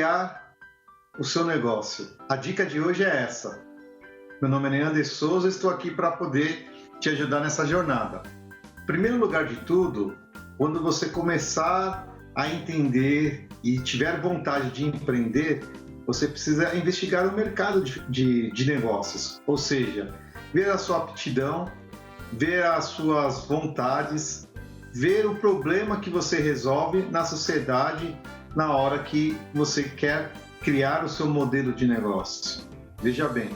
criar o seu negócio? A dica de hoje é essa. Meu nome é Neander Souza, estou aqui para poder te ajudar nessa jornada. Em primeiro lugar de tudo, quando você começar a entender e tiver vontade de empreender, você precisa investigar o mercado de negócios, ou seja, ver a sua aptidão, ver as suas vontades, ver o problema que você resolve na sociedade na hora que você quer criar o seu modelo de negócio. Veja bem,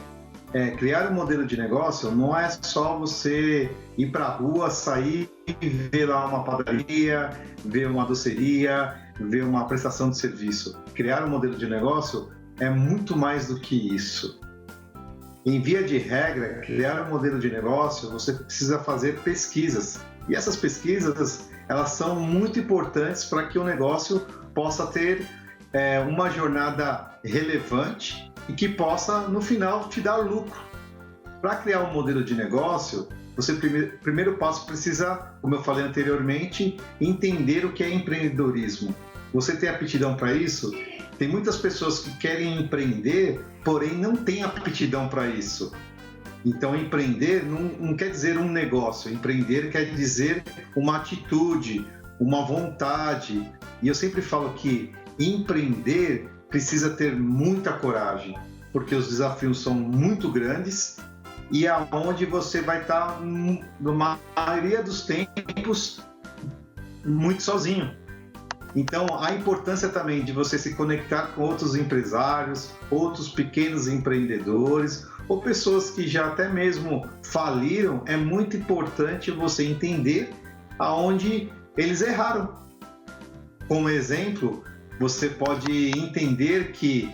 criar um modelo de negócio não é só você ir para a rua, sair e ver lá uma padaria, ver uma doceria, ver uma prestação de serviço. Criar um modelo de negócio é muito mais do que isso. Em via de regra, criar um modelo de negócio, você precisa fazer pesquisas. E essas pesquisas, elas são muito importantes para que o negócio possa ter uma jornada relevante e que possa, no final, te dar lucro. Para criar um modelo de negócio, você, primeiro passo, precisa, como eu falei anteriormente, entender o que é empreendedorismo. Você tem aptidão para isso? Tem muitas pessoas que querem empreender, porém não têm aptidão para isso. Então, empreender não quer dizer um negócio. Empreender quer dizer uma atitude, uma vontade. E eu sempre falo que empreender precisa ter muita coragem, porque os desafios são muito grandes e aonde você vai estar, na maioria dos tempos, muito sozinho. Então, a importância também de você se conectar com outros empresários, outros pequenos empreendedores ou pessoas que já até mesmo faliram, é muito importante você entender aonde eles erraram. Como exemplo, você pode entender que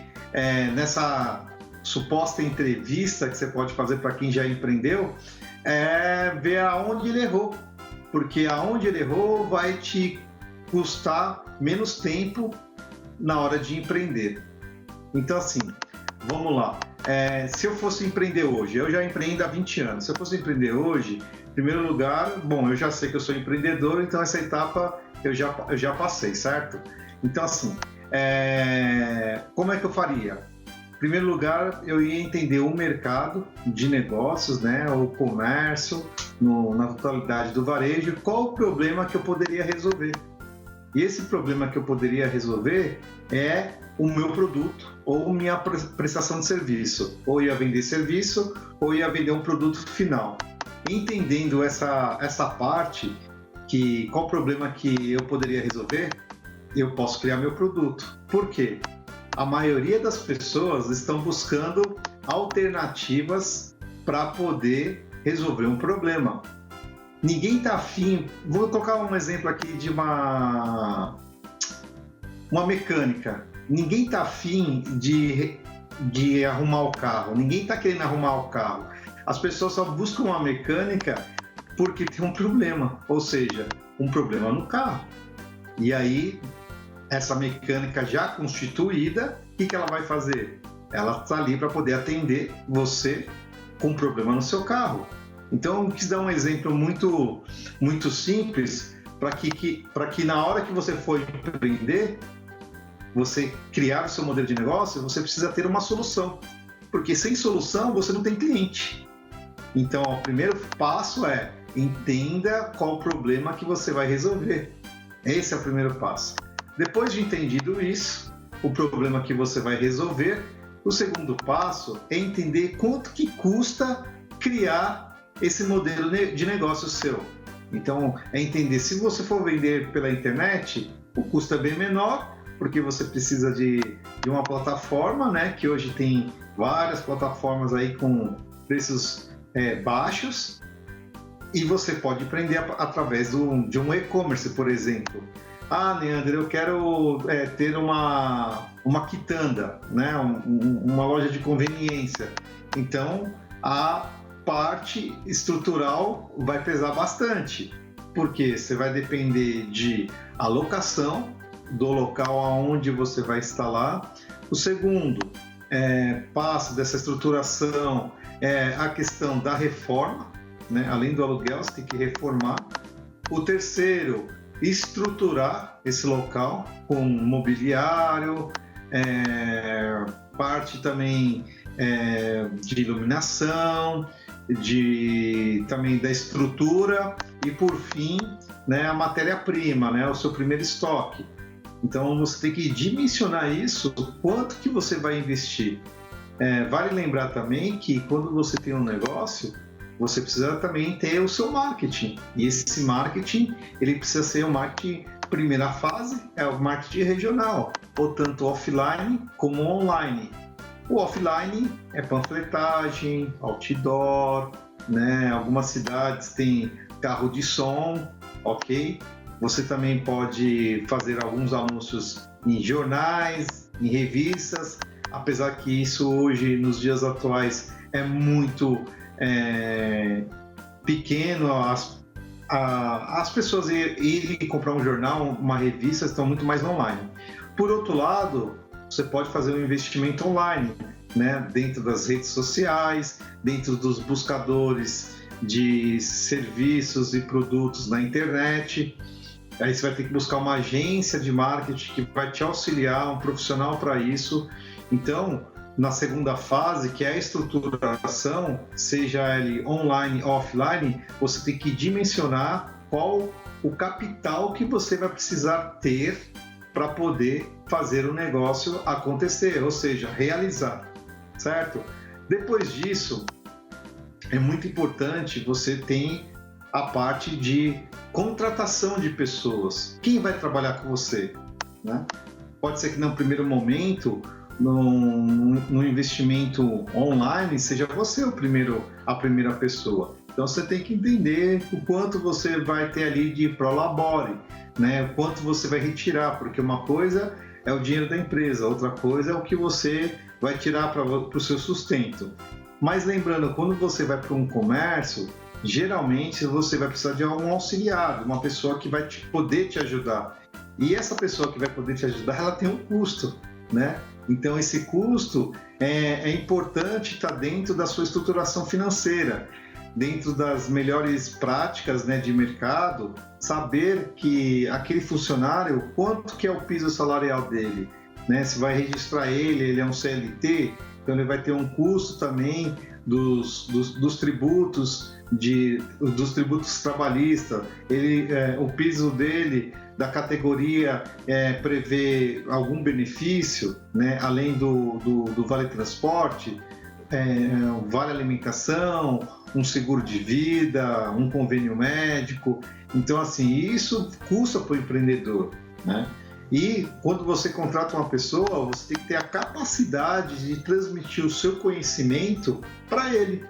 nessa suposta entrevista que você pode fazer para quem já empreendeu, ver aonde ele errou, porque aonde ele errou vai te custar menos tempo na hora de empreender. Então, assim, vamos lá. Se eu fosse empreender hoje, eu já empreendo há 20 anos. Se eu fosse empreender hoje, em primeiro lugar, bom, eu já sei que eu sou empreendedor, então essa etapa eu já passei, certo? Então, assim, como é que eu faria? Em primeiro lugar, eu ia entender o mercado de negócios, né, o comércio, na totalidade do varejo, qual o problema que eu poderia resolver. E esse problema que eu poderia resolver é o meu produto ou minha prestação de serviço. Ou ia vender serviço ou ia vender um produto final. Entendendo essa parte, qual o problema que eu poderia resolver, eu posso criar meu produto. Por quê? A maioria das pessoas estão buscando alternativas para poder resolver um problema. Ninguém está afim. Vou colocar um exemplo aqui de uma mecânica. Ninguém está afim de arrumar o carro. Ninguém está querendo arrumar o carro. As pessoas só buscam uma mecânica porque tem um problema, ou seja, um problema no carro. E aí, essa mecânica já constituída, o que ela vai fazer? Ela está ali para poder atender você com um problema no seu carro. Então, eu quis dar um exemplo muito, muito simples para que na hora que você for empreender, você criar o seu modelo de negócio, você precisa ter uma solução. Porque sem solução, você não tem cliente. Então, o primeiro passo é entenda qual o problema que você vai resolver. Esse é o primeiro passo. Depois de entendido isso, o problema que você vai resolver, o segundo passo é entender quanto que custa criar esse modelo de negócio seu. Então, é entender, se você for vender pela internet, o custo é bem menor, porque você precisa de uma plataforma, né? Que hoje tem várias plataformas aí com preços baixos, e você pode empreender através de um e-commerce, por exemplo. Ah, Neander, eu quero ter uma quitanda, né? Uma loja de conveniência. Então, a parte estrutural vai pesar bastante, porque você vai depender de alocação do local aonde você vai instalar. O segundo passo dessa estruturação é a questão da reforma, né? Além do aluguel, você tem que reformar. O terceiro, estruturar esse local com mobiliário, parte também de iluminação, também da estrutura e, por fim, né, a matéria-prima, né, o seu primeiro estoque. Então, você tem que dimensionar isso, quanto que você vai investir. Vale lembrar também que quando você tem um negócio, você precisa também ter o seu marketing. E esse marketing, ele precisa ser um marketing, primeira fase, é o marketing regional, ou tanto offline como online. O offline é panfletagem, outdoor, né? Algumas cidades têm carro de som, ok? Você também pode fazer alguns anúncios em jornais, em revistas, apesar que isso hoje, nos dias atuais, é muito pequeno. As pessoas irem comprar um jornal, uma revista, estão muito mais online. Por outro lado, você pode fazer um investimento online, né? Dentro das redes sociais, dentro dos buscadores de serviços e produtos na internet. Aí você vai ter que buscar uma agência de marketing que vai te auxiliar, um profissional para isso. Então, na segunda fase, que é a estruturação, seja ele online ou offline, você tem que dimensionar qual o capital que você vai precisar ter para poder fazer o negócio acontecer, ou seja, realizar, certo? Depois disso, é muito importante você ter a parte de contratação de pessoas. Quem vai trabalhar com você, né? Pode ser que no primeiro momento, no investimento online, seja você a primeira pessoa. Então você tem que entender o quanto você vai ter ali de prolabore, né? O quanto você vai retirar, porque uma coisa é o dinheiro da empresa, outra coisa é o que você vai tirar para o seu sustento. Mas lembrando, quando você vai para um comércio, geralmente você vai precisar de um auxiliar, uma pessoa que vai poder te ajudar. E essa pessoa que vai poder te ajudar, ela tem um custo, né? Então esse custo é importante estar dentro da sua estruturação financeira, dentro das melhores práticas, né, de mercado, saber que aquele funcionário, quanto que é o piso salarial dele, né? Se vai registrar ele é um CLT, então ele vai ter um custo também dos tributos, dos tributos trabalhistas. O piso dele, da categoria, prevê algum benefício, né? Além do vale transporte, vale alimentação, um seguro de vida, um convênio médico. Então, assim, isso custa para o empreendedor, né? E quando você contrata uma pessoa, você tem que ter a capacidade de transmitir o seu conhecimento para ele.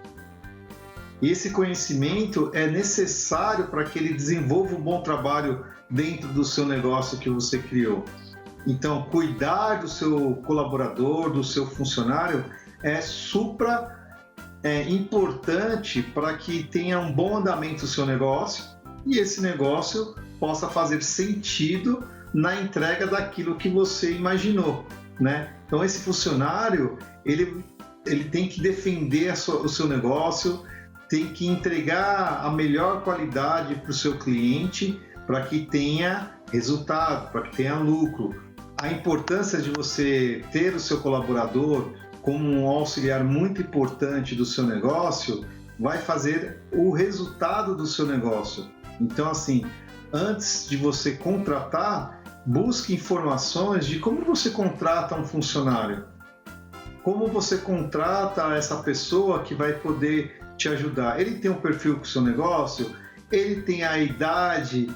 E esse conhecimento é necessário para que ele desenvolva um bom trabalho dentro do seu negócio que você criou. Então, cuidar do seu colaborador, do seu funcionário, é importante para que tenha um bom andamento o seu negócio e esse negócio possa fazer sentido na entrega daquilo que você imaginou, né? Então, esse funcionário, ele tem que defender o seu negócio, tem que entregar a melhor qualidade para o seu cliente, para que tenha resultado, para que tenha lucro. A importância de você ter o seu colaborador como um auxiliar muito importante do seu negócio vai fazer o resultado do seu negócio. Então, assim, antes de você contratar, busque informações de como você contrata um funcionário, como você contrata essa pessoa que vai poder te ajudar. Ele tem um perfil com o seu negócio, ele tem a idade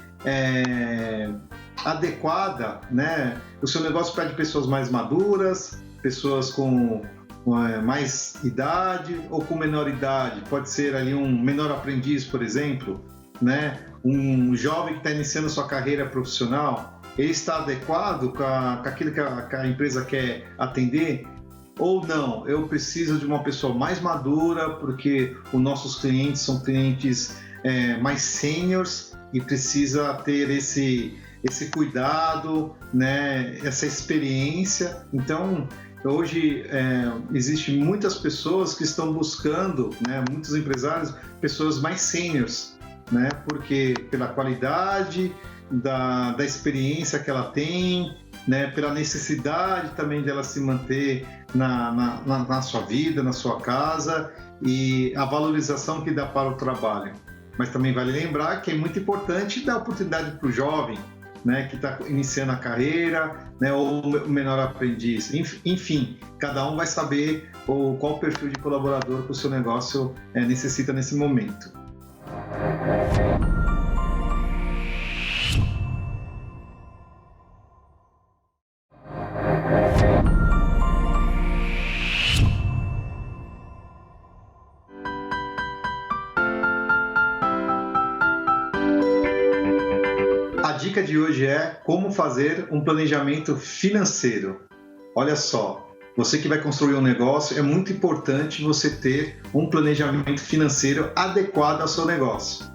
adequada, né? O seu negócio pede pessoas mais maduras, pessoas com mais idade ou com menor idade. Pode ser ali um menor aprendiz, por exemplo, né? Um jovem que está iniciando sua carreira profissional. Ele está adequado com aquilo que a empresa quer atender? Ou não, eu preciso de uma pessoa mais madura, porque os nossos clientes são clientes mais seniors e precisa ter esse cuidado, né, essa experiência. Então, hoje existem muitas pessoas que estão buscando, né, muitos empresários, pessoas mais seniors, né, porque pela qualidade da experiência que ela tem, né, pela necessidade também dela se manter na sua vida, na sua casa, e a valorização que dá para o trabalho. Mas também vale lembrar que é muito importante dar oportunidade para o jovem, né, que está iniciando a carreira, né, ou o menor aprendiz. Enfim, cada um vai saber qual o perfil de colaborador que o seu negócio necessita nesse momento. A dica de hoje é como fazer um planejamento financeiro. Olha só, você que vai construir um negócio, é muito importante você ter um planejamento financeiro adequado ao seu negócio.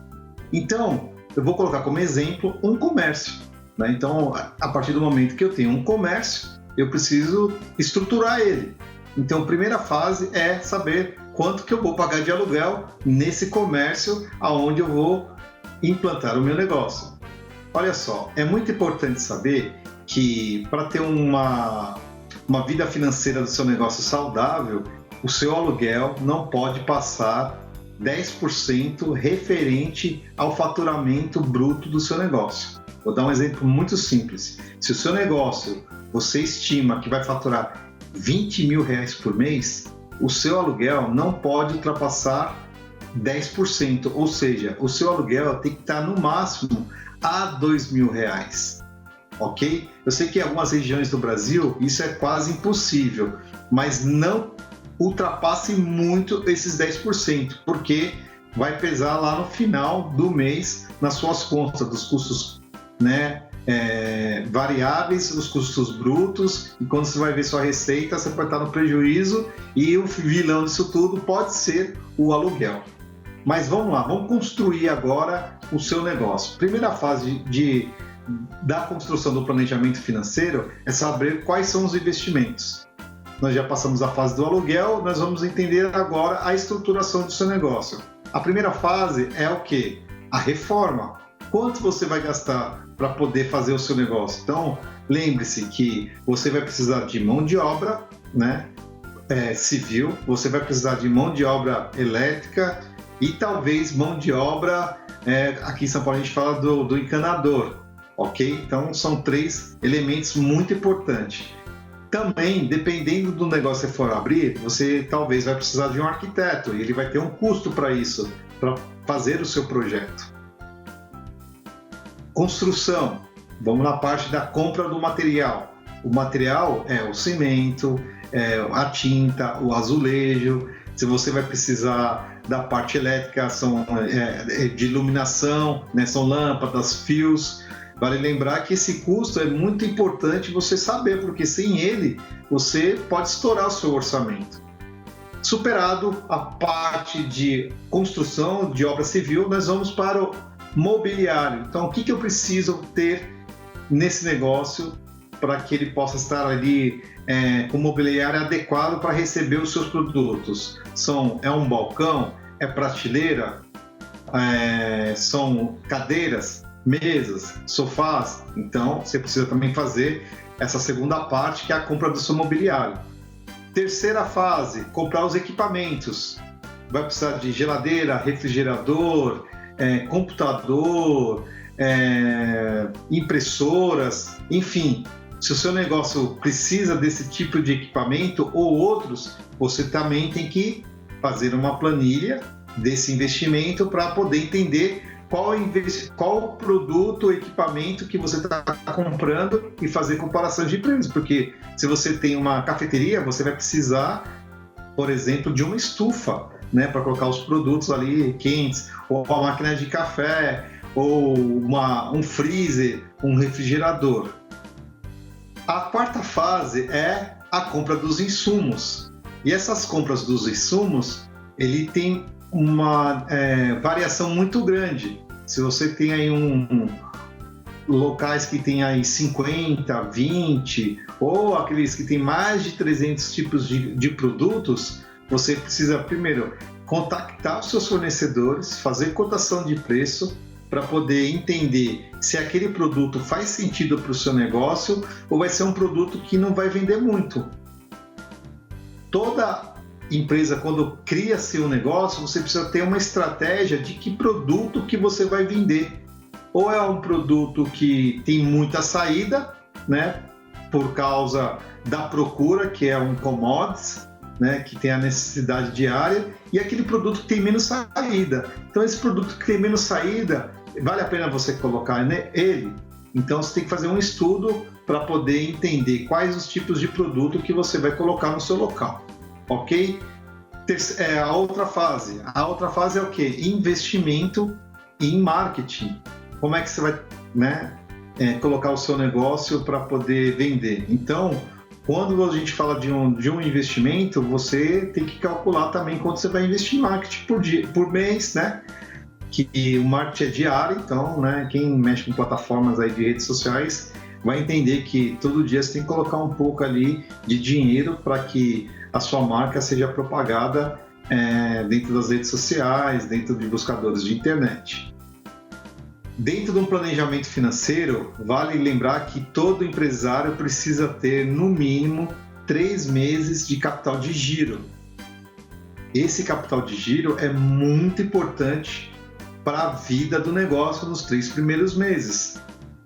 Então, eu vou colocar como exemplo um comércio, né? Então, a partir do momento que eu tenho um comércio, eu preciso estruturar ele. Então, a primeira fase é saber quanto que eu vou pagar de aluguel nesse comércio aonde eu vou implantar o meu negócio. Olha só, é muito importante saber que para ter uma vida financeira do seu negócio saudável, o seu aluguel não pode passar 10% referente ao faturamento bruto do seu negócio. Vou dar um exemplo muito simples. Se o seu negócio, você estima que vai faturar R$20.000 por mês, o seu aluguel não pode ultrapassar 10%, ou seja, o seu aluguel tem que estar no máximo a R$2.000, ok? Eu sei que em algumas regiões do Brasil isso é quase impossível, mas não ultrapasse muito esses 10%, porque vai pesar lá no final do mês nas suas contas dos custos, né, variáveis, os custos brutos, e quando você vai ver sua receita, você vai estar no prejuízo, e o vilão disso tudo pode ser o aluguel. Mas vamos lá, vamos construir agora o seu negócio. Primeira fase da construção do planejamento financeiro é saber quais são os investimentos. Nós já passamos a fase do aluguel, nós vamos entender agora a estruturação do seu negócio. A primeira fase é o quê? A reforma. Quanto você vai gastar para poder fazer o seu negócio? Então, lembre-se que você vai precisar de mão de obra, né, civil, você vai precisar de mão de obra elétrica, e talvez mão de obra, aqui em São Paulo a gente fala do encanador, ok? Então são 3 elementos muito importantes. Também, dependendo do negócio que for abrir, você talvez vai precisar de um arquiteto, e ele vai ter um custo para isso, para fazer o seu projeto. Construção, vamos na parte da compra do material. O material é o cimento, a tinta, o azulejo. Se você vai precisar da parte elétrica, de iluminação, né? São lâmpadas, fios. Vale lembrar que esse custo é muito importante você saber, porque sem ele você pode estourar o seu orçamento. Superado a parte de construção de obra civil, nós vamos para o mobiliário. Então, o que eu preciso ter nesse negócio para que ele possa estar ali com mobiliário adequado para receber os seus produtos? É um balcão? É prateleira? São cadeiras, mesas, sofás? Então, você precisa também fazer essa segunda parte, que é a compra do seu mobiliário. Terceira fase, comprar os equipamentos. Vai precisar de geladeira, refrigerador, computador, impressoras, enfim. Se o seu negócio precisa desse tipo de equipamento ou outros, você também tem que fazer uma planilha desse investimento para poder entender qual produto ou equipamento que você está comprando e fazer comparação de preços. Porque se você tem uma cafeteria, você vai precisar, por exemplo, de uma estufa, né, para colocar os produtos ali quentes, ou uma máquina de café, ou um freezer, um refrigerador. A quarta fase é a compra dos insumos. E essas compras dos insumos, ele tem uma variação muito grande. Se você tem aí locais que tem aí 50, 20, ou aqueles que tem mais de 300 tipos de produtos, você precisa primeiro contactar os seus fornecedores, fazer cotação de preço, para poder entender se aquele produto faz sentido para o seu negócio ou vai ser um produto que não vai vender muito. Toda empresa, quando cria seu negócio, você precisa ter uma estratégia de que produto que você vai vender. Ou é um produto que tem muita saída, né, por causa da procura, que é um commodities, né, que tem a necessidade diária, e aquele produto que tem menos saída. Então, esse produto que tem menos saída, vale a pena você colocar ele? Então, você tem que fazer um estudo para poder entender quais os tipos de produto que você vai colocar no seu local, ok? A outra fase é o quê? Investimento em marketing. Como é que você vai, né, colocar o seu negócio para poder vender? Então, quando a gente fala de um investimento, você tem que calcular também quanto você vai investir em marketing por mês, né? Que o marketing é diário, então, né, quem mexe com plataformas aí de redes sociais vai entender que todo dia você tem que colocar um pouco ali de dinheiro para que a sua marca seja propagada dentro das redes sociais, dentro de buscadores de internet. Dentro de um planejamento financeiro, vale lembrar que todo empresário precisa ter, no mínimo, 3 meses de capital de giro. Esse capital de giro é muito importante para a vida do negócio nos 3 primeiros meses,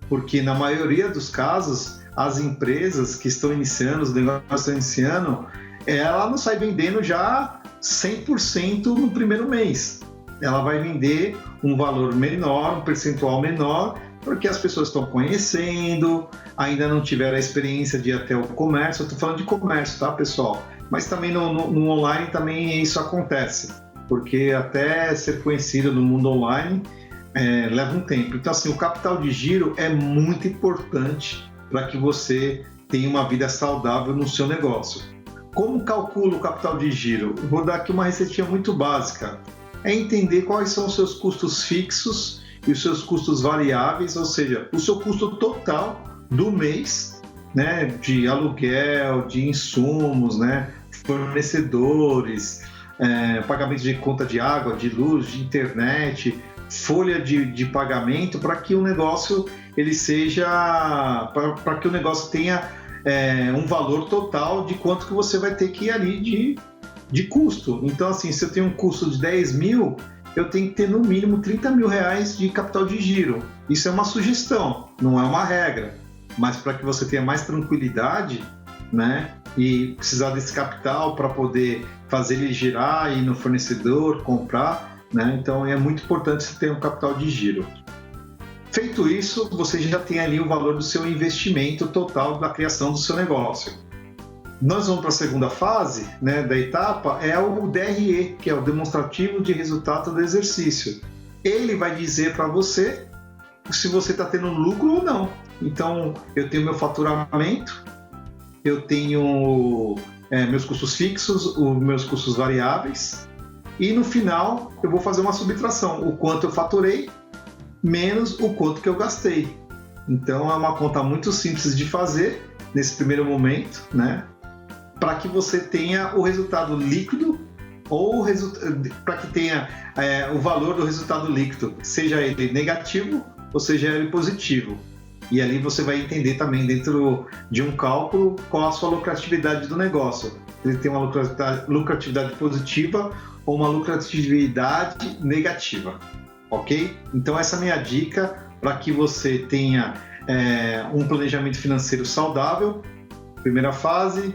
porque na maioria dos casos, as empresas que estão iniciando, os negócios que estão iniciando, ela não sai vendendo já 100% no primeiro mês. Ela vai vender um valor menor, um percentual menor, porque as pessoas estão conhecendo, ainda não tiveram a experiência de ir até o comércio. Eu estou falando de comércio, tá, pessoal? Mas também no online também isso acontece, porque até ser conhecido no mundo online leva um tempo. Então, assim, o capital de giro é muito importante para que você tenha uma vida saudável no seu negócio. Como calcula o capital de giro? Eu vou dar aqui uma receitinha muito básica. É entender quais são os seus custos fixos e os seus custos variáveis, ou seja, o seu custo total do mês, né, de aluguel, de insumos, né, fornecedores, pagamento de conta de água, de luz, de internet, folha de pagamento, para que o negócio ele seja, para que o negócio tenha um valor total de quanto que você vai ter que ir ali de custo. Então, assim, se eu tenho um custo de 10 mil, eu tenho que ter no mínimo 30 mil reais de capital de giro. Isso é uma sugestão, não é uma regra, mas para que você tenha mais tranquilidade, né, e precisar desse capital para poder fazer ele girar, ir no fornecedor, comprar, né, então é muito importante você ter um capital de giro. Feito isso, você já tem ali o valor do seu investimento total da criação do seu negócio. Nós vamos para a segunda fase, né, da etapa, é o DRE, que é o demonstrativo de resultado do exercício. Ele vai dizer para você se você está tendo lucro ou não. Então, eu tenho meu faturamento, eu tenho meus custos fixos, os meus custos variáveis, e no final eu vou fazer uma subtração, o quanto eu faturei menos o quanto que eu gastei. Então, é uma conta muito simples de fazer nesse primeiro momento, né? Para que você tenha o resultado líquido ou para que tenha o valor do resultado líquido, seja ele negativo ou seja ele positivo. E ali você vai entender também dentro de um cálculo qual a sua lucratividade do negócio. Ele tem uma lucratividade positiva ou uma lucratividade negativa, ok? Então essa é a minha dica para que você tenha um planejamento financeiro saudável. Primeira fase,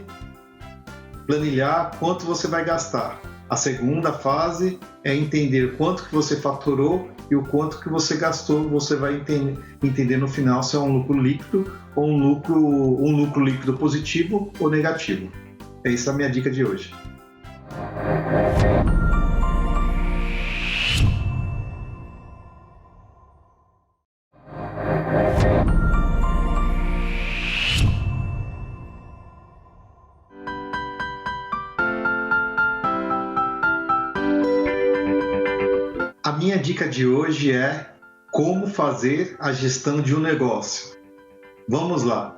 planilhar quanto você vai gastar. A segunda fase é entender quanto que você faturou e o quanto que você gastou. Você vai entender no final se é um lucro líquido ou um lucro líquido positivo ou negativo. Essa é a minha dica de hoje. A minha dica de hoje é como fazer a gestão de um negócio. Vamos lá.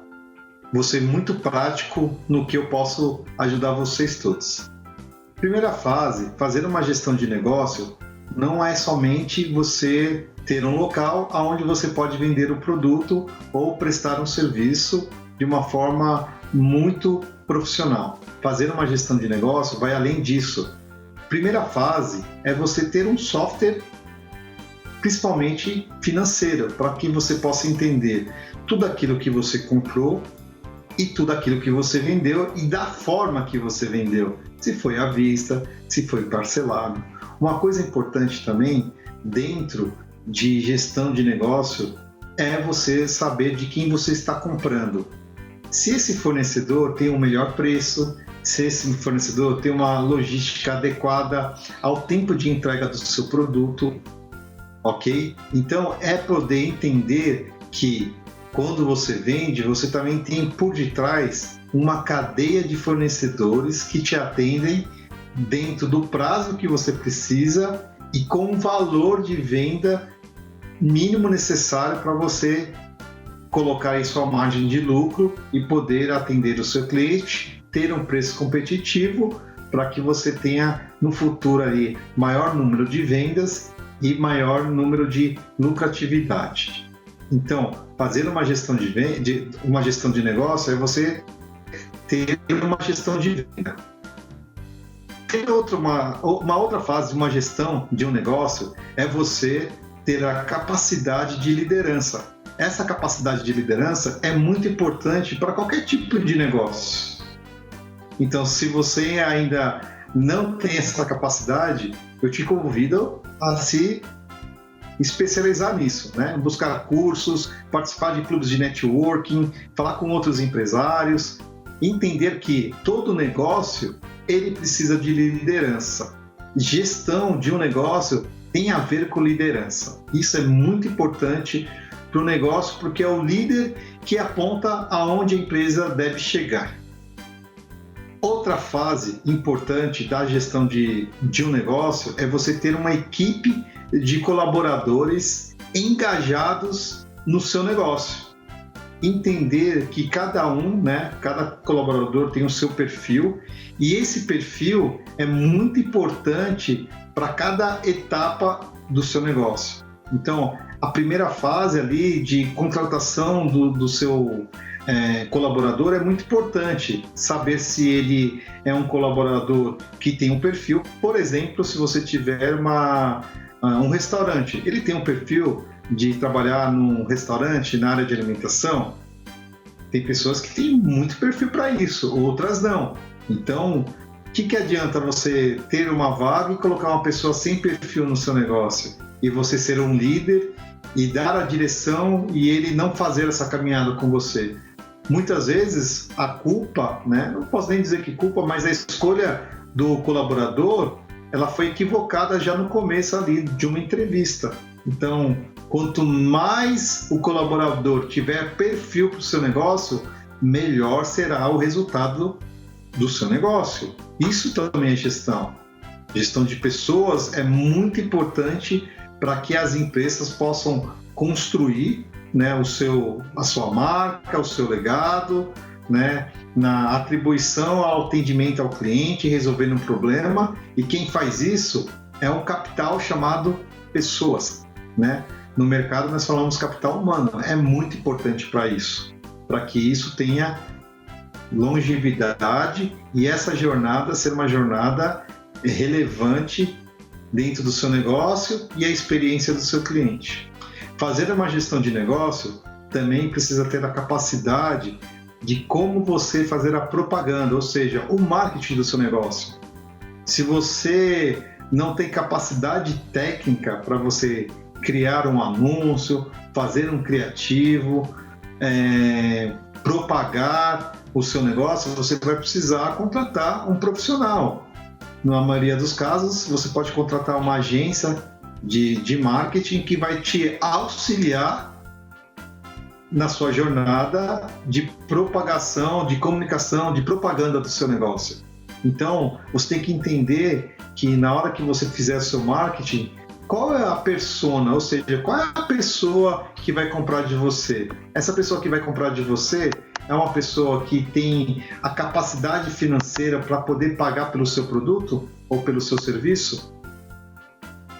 Vou ser muito prático no que eu posso ajudar vocês todos. Primeira fase, fazer uma gestão de negócio não é somente você ter um local onde você pode vender o produto ou prestar um serviço de uma forma muito profissional. Fazer uma gestão de negócio vai além disso. Primeira fase é você ter um software, principalmente financeiro, para que você possa entender tudo aquilo que você comprou e tudo aquilo que você vendeu e da forma que você vendeu, se foi à vista, se foi parcelado. Uma coisa importante também dentro de gestão de negócio é você saber de quem você está comprando. Se esse fornecedor tem um melhor preço, se esse fornecedor tem uma logística adequada ao tempo de entrega do seu produto, ok? Então é poder entender que quando você vende, você também tem por detrás uma cadeia de fornecedores que te atendem dentro do prazo que você precisa e com o valor de venda mínimo necessário para você colocar aí sua margem de lucro e poder atender o seu cliente, ter um preço competitivo para que você tenha no futuro aí maior número de vendas e maior número de lucratividade. Então, fazer uma gestão uma gestão de negócio é você ter uma gestão de venda. Tem uma outra fase de uma gestão de um negócio é você ter a capacidade de liderança. Essa capacidade de liderança é muito importante para qualquer tipo de negócio. Então, se você ainda não tem essa capacidade, eu te convido a se especializar nisso, né? Buscar cursos, participar de clubes de networking, falar com outros empresários, entender que todo negócio ele precisa de liderança. Gestão de um negócio tem a ver com liderança. Isso é muito importante para o negócio, porque é o líder que aponta aonde a empresa deve chegar. Outra fase importante da gestão de um negócio é você ter uma equipe de colaboradores engajados no seu negócio. Entender que cada colaborador tem o seu perfil e esse perfil é muito importante para cada etapa do seu negócio. Então, a primeira fase ali de contratação do seu colaborador é muito importante. Saber se ele é um colaborador que tem um perfil. Por exemplo, se você tiver um restaurante, ele tem um perfil de trabalhar num restaurante na área de alimentação. Tem pessoas que têm muito perfil para isso, outras não. Então, o que adianta você ter uma vaga e colocar uma pessoa sem perfil no seu negócio? E você ser um líder e dar a direção e ele não fazer essa caminhada com você? Muitas vezes a culpa, não posso nem dizer que culpa, mas a escolha do colaborador, ela foi equivocada já no começo ali de uma entrevista. Então, quanto mais o colaborador tiver perfil para o seu negócio, melhor será o resultado do seu negócio. Isso também é gestão. Gestão de pessoas é muito importante para que as empresas possam construir a sua marca, o seu legado, na atribuição ao atendimento ao cliente, resolvendo um problema. E quem faz isso é um capital chamado pessoas. No mercado nós falamos capital humano. É muito importante para isso, para que isso tenha longevidade e essa jornada ser uma jornada relevante dentro do seu negócio e a experiência do seu cliente. Fazer uma gestão de negócio também precisa ter a capacidade de como você fazer a propaganda, ou seja, o marketing do seu negócio. Se você não tem capacidade técnica para você criar um anúncio, fazer um criativo, propagar o seu negócio, você vai precisar contratar um profissional. Na maioria dos casos, você pode contratar uma agência de marketing que vai te auxiliar na sua jornada de propagação, de comunicação, de propaganda do seu negócio. Então, você tem que entender que na hora que você fizer o seu marketing, qual é a persona, ou seja, qual é a pessoa que vai comprar de você? Essa pessoa que vai comprar de você é uma pessoa que tem a capacidade financeira para poder pagar pelo seu produto ou pelo seu serviço?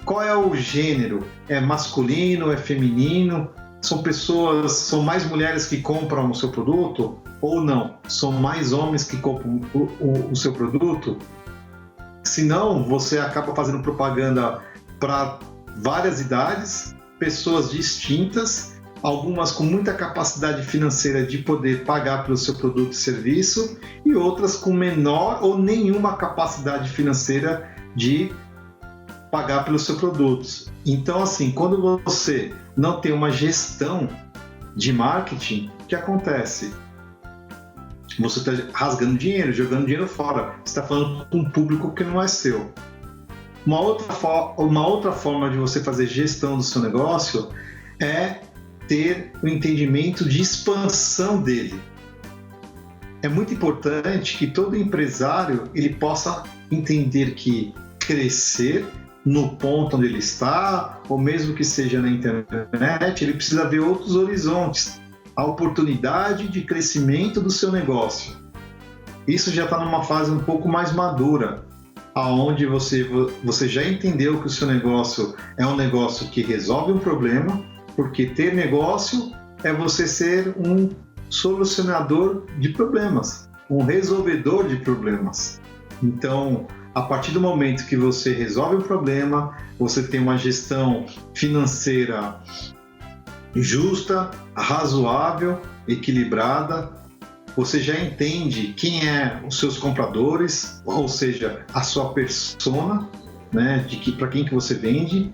Qual é o gênero? É masculino? É feminino? São mais mulheres que compram o seu produto? Ou não? São mais homens que compram o seu produto? Se não, você acaba fazendo propaganda para várias idades, pessoas distintas, algumas com muita capacidade financeira de poder pagar pelo seu produto e serviço, e outras com menor ou nenhuma capacidade financeira de pagar pelos seus produtos. Então, assim, quando você não tem uma gestão de marketing, o que acontece? Você está rasgando dinheiro, jogando dinheiro fora. Você está falando com um público que não é seu. Uma outra forma de você fazer gestão do seu negócio é ter o entendimento de expansão dele. É muito importante que todo empresário ele possa entender que crescer no ponto onde ele está, ou mesmo que seja na internet, ele precisa ver outros horizontes, a oportunidade de crescimento do seu negócio. Isso já está numa fase um pouco mais madura, aonde você já entendeu que o seu negócio é um negócio que resolve um problema, porque ter negócio é você ser um solucionador de problemas, um resolvedor de problemas. Então, a partir do momento que você resolve o problema, você tem uma gestão financeira justa, razoável, equilibrada, você já entende quem é os seus compradores, ou seja, a sua persona, né, para quem que você vende.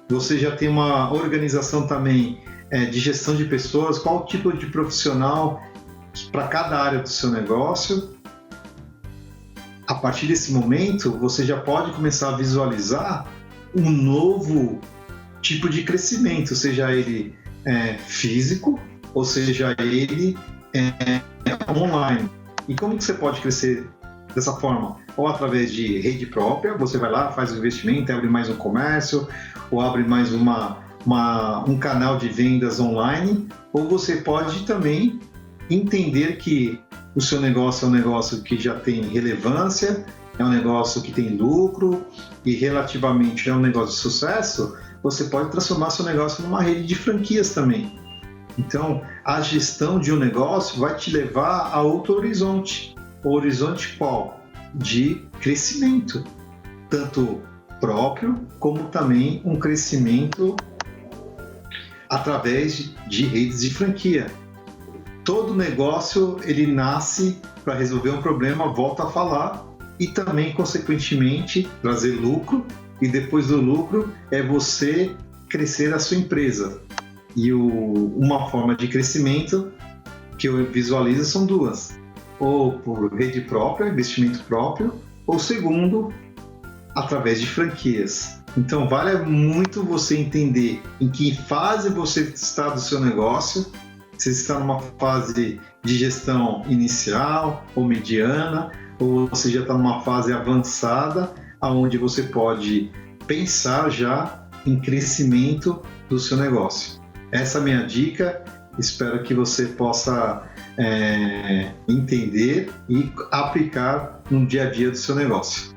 Você já tem uma organização também de gestão de pessoas, qual tipo de profissional para cada área do seu negócio. A partir desse momento, você já pode começar a visualizar um novo tipo de crescimento, seja ele físico, ou seja ele online. E como que você pode crescer dessa forma? Ou através de rede própria, você vai lá, faz um investimento, abre mais um comércio, ou abre mais um canal de vendas online, ou você pode também entender que o seu negócio é um negócio que já tem relevância, é um negócio que tem lucro e relativamente é um negócio de sucesso, você pode transformar seu negócio numa rede de franquias também. Então, a gestão de um negócio vai te levar a outro horizonte. O horizonte qual? De crescimento, tanto próprio como também um crescimento através de redes de franquia. Todo negócio ele nasce para resolver um problema, volta a falar, e também, consequentemente, trazer lucro, e depois do lucro é você crescer a sua empresa. E uma forma de crescimento que eu visualizo são duas: ou por rede própria, investimento próprio, ou segundo, através de franquias. Então vale muito você entender em que fase você está do seu negócio, se está numa fase de gestão inicial ou mediana, ou você já está numa fase avançada, onde você pode pensar já em crescimento do seu negócio. Essa é a minha dica, espero que você possa entender e aplicar no dia a dia do seu negócio.